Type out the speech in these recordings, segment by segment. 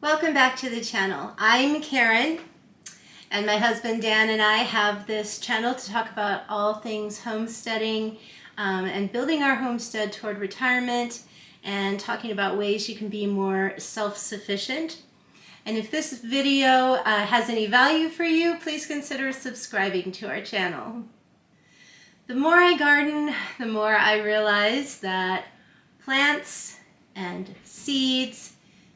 Welcome back to the channel. I'm Karyn, and my husband Dan and I have this channel to talk about all things homesteading and building our homestead toward retirement, and talking about ways you can be more self-sufficient. And if this video has any value for you, please consider subscribing to our channel. The more I garden, the more I realize that plants and seeds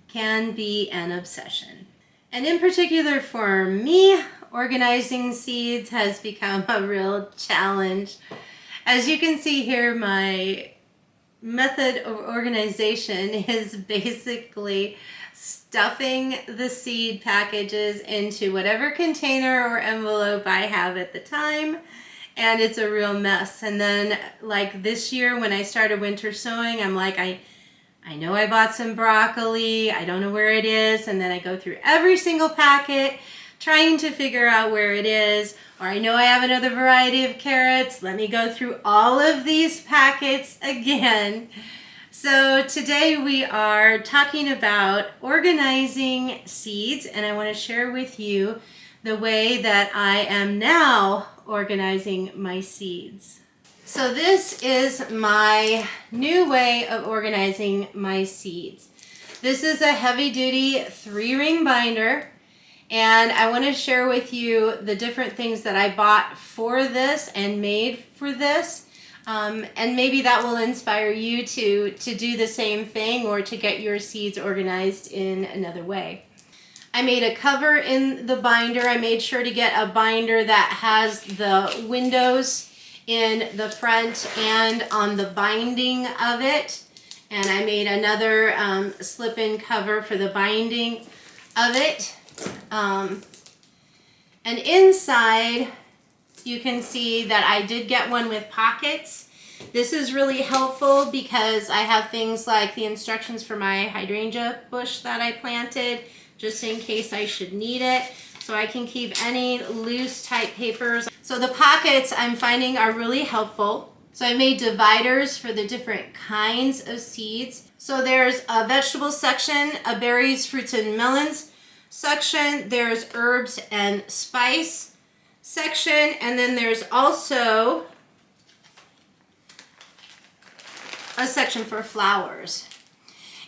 can be an obsession. And in particular for me, organizing seeds has become a real challenge. As you can see here, my method of organization is basically stuffing the seed packages into whatever container or envelope I have at the time, and it's a real mess. And then like this year when I started winter sowing, I'm like, I know I bought some broccoli, I don't know where it is, and then I go through every single packet trying to figure out where it is. Or I know I have another variety of carrots, let me go through all of these packets again. So today we are talking about organizing seeds, and I want to share with you the way that I am now organizing my seeds. So this is my new way of organizing my seeds. This is a heavy-duty 3-ring binder, and I want to share with you the different things that I bought for this and made for this, and maybe that will inspire you to do the same thing or to get your seeds organized in another way. I made a cover in the binder. I made sure to get a binder that has the windows in the front and on the binding of it, and I made another slip-in cover for the binding of it, and inside you can see that I did get one with pockets. This is really helpful because I have things like the instructions for my hydrangea bush that I planted just in case I should need it. So I can keep any loose type papers. So the pockets I'm finding are really helpful. So I made dividers for the different kinds of seeds. So there's a vegetable section, a berries, fruits, and melons section. There's herbs and spice section. And then there's also a section for flowers.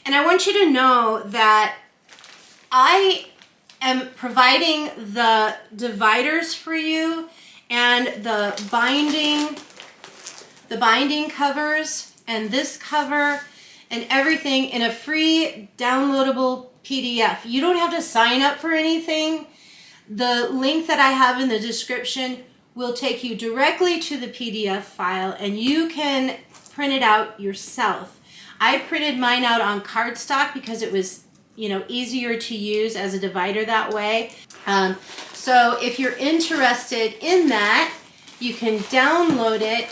And I want you to know that I am providing the dividers for you and the binding covers and this cover and everything in a free downloadable PDF. You don't have to sign up for anything. The link that I have in the description will take you directly to the PDF file, and you can print it out yourself. I printed mine out on cardstock because it was easier to use as a divider that way. So if you're interested in that, you can download it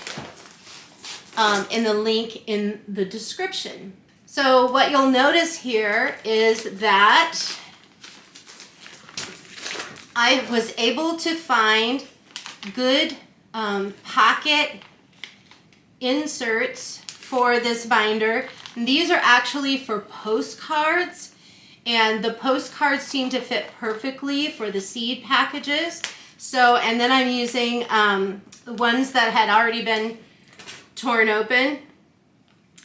in the link in the description. So what you'll notice here is that I was able to find good pocket inserts for this binder. And these are actually for postcards. And the postcards seem to fit perfectly for the seed packages. So, and then I'm using the ones that had already been torn open.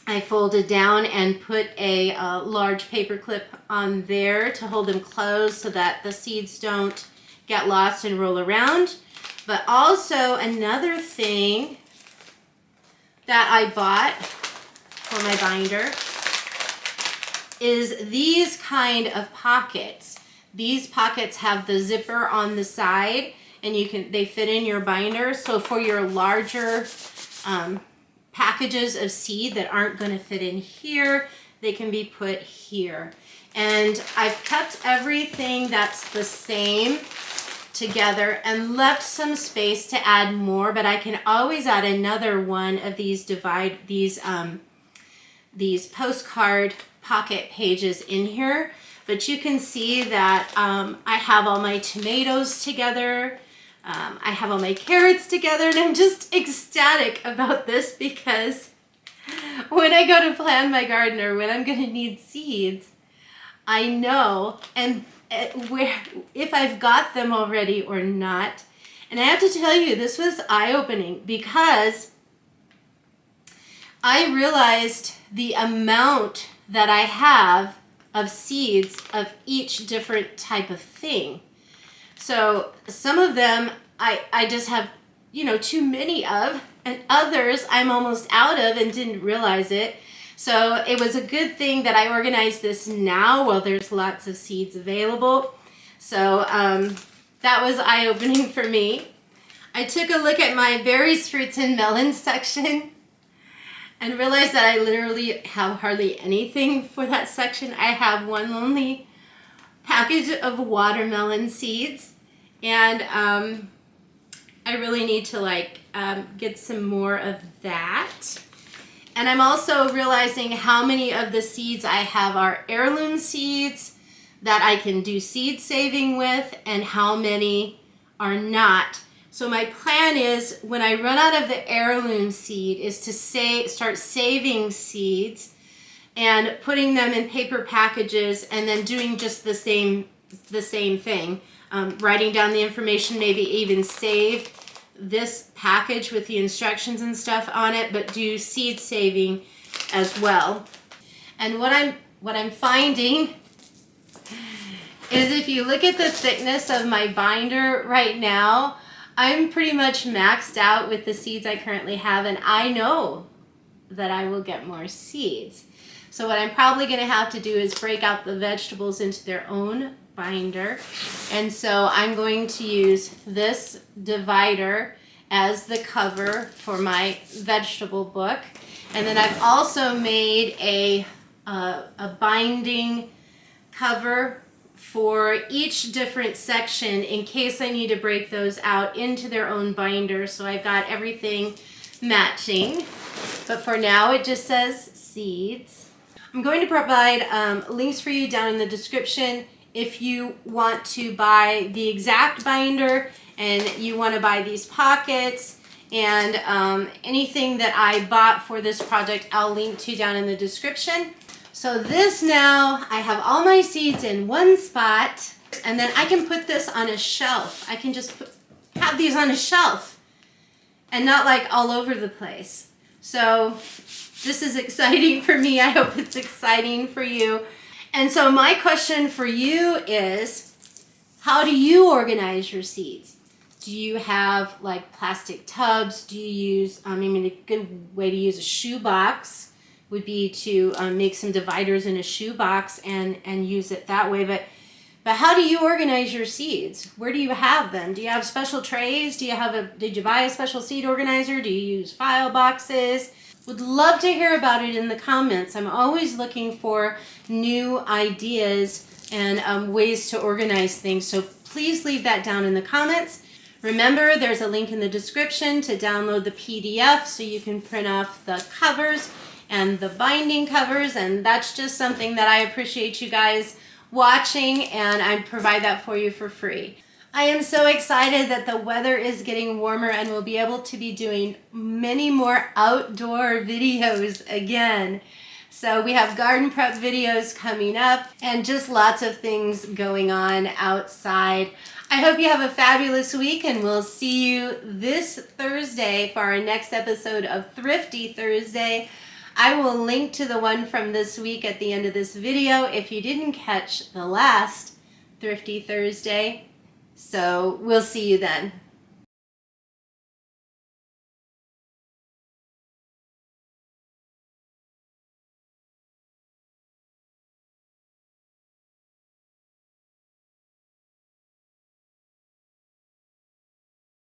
I folded down and put a large paper clip on there to hold them closed so that the seeds don't get lost and roll around. But also another thing that I bought for my binder is these kind of pockets. These pockets have the zipper on the side, and they fit in your binder. So for your larger packages of seed that aren't going to fit in here, they can be put here. And I've kept everything that's the same together and left some space to add more, but I can always add another one of these postcard pocket pages in here. But you can see that I have all my tomatoes together, I have all my carrots together, and I'm just ecstatic about this because when I go to plan my garden or when I'm going to need seeds, I know and where if I've got them already or not. And I have to tell you, this was eye-opening because I realized the amount that I have of seeds of each different type of thing. So some of them I just have, too many of, and others I'm almost out of and didn't realize it. So it was a good thing that I organized this now while there's lots of seeds available. So that was eye-opening for me. I took a look at my berries, fruits, and melons section and realized that I literally have hardly anything for that section. I have one only package of watermelon seeds, and I really need to get some more of that. And I'm also realizing how many of the seeds I have are heirloom seeds that I can do seed saving with and how many are not. So my plan is, when I run out of the heirloom seed, is to start saving seeds and putting them in paper packages and then doing just the same thing. Writing down the information, maybe even save this package with the instructions and stuff on it, but do seed saving as well. And what I'm finding is, if you look at the thickness of my binder right now, I'm pretty much maxed out with the seeds I currently have, and I know that I will get more seeds. So what I'm probably going to have to do is break out the vegetables into their own binder. And so I'm going to use this divider as the cover for my vegetable book. And then I've also made a binding cover for each different section in case I need to break those out into their own binder. So I've got everything matching. But for now, it just says seeds. I'm going to provide links for you down in the description if you want to buy the exact binder and you want to buy these pockets, and anything that I bought for this project I'll link to down in the description. So this, now I have all my seeds in one spot, and then I can put this on a shelf. I can just have these on a shelf and not all over the place. So this is exciting for me. I hope it's exciting for you. And so my question for you is, how do you organize your seeds? Do you have plastic tubs? Do you use, a good way to use a shoebox would be to make some dividers in a shoebox and use it that way. But how do you organize your seeds? Where do you have them? Do you have special trays? Did you buy a special seed organizer? Do you use file boxes? Would love to hear about it in the comments. I'm always looking for new ideas and ways to organize things. So please leave that down in the comments. Remember, there's a link in the description to download the PDF so you can print off the covers and the binding covers, and that's just something that I appreciate you guys watching, and I provide that for you for free. I am so excited that the weather is getting warmer and we'll be able to be doing many more outdoor videos again. So we have garden prep videos coming up and just lots of things going on outside. I hope you have a fabulous week, and we'll see you this Thursday for our next episode of Thrifty Thursday. I will link to the one from this week at the end of this video if you didn't catch the last Thrifty Thursday. So we'll see you then.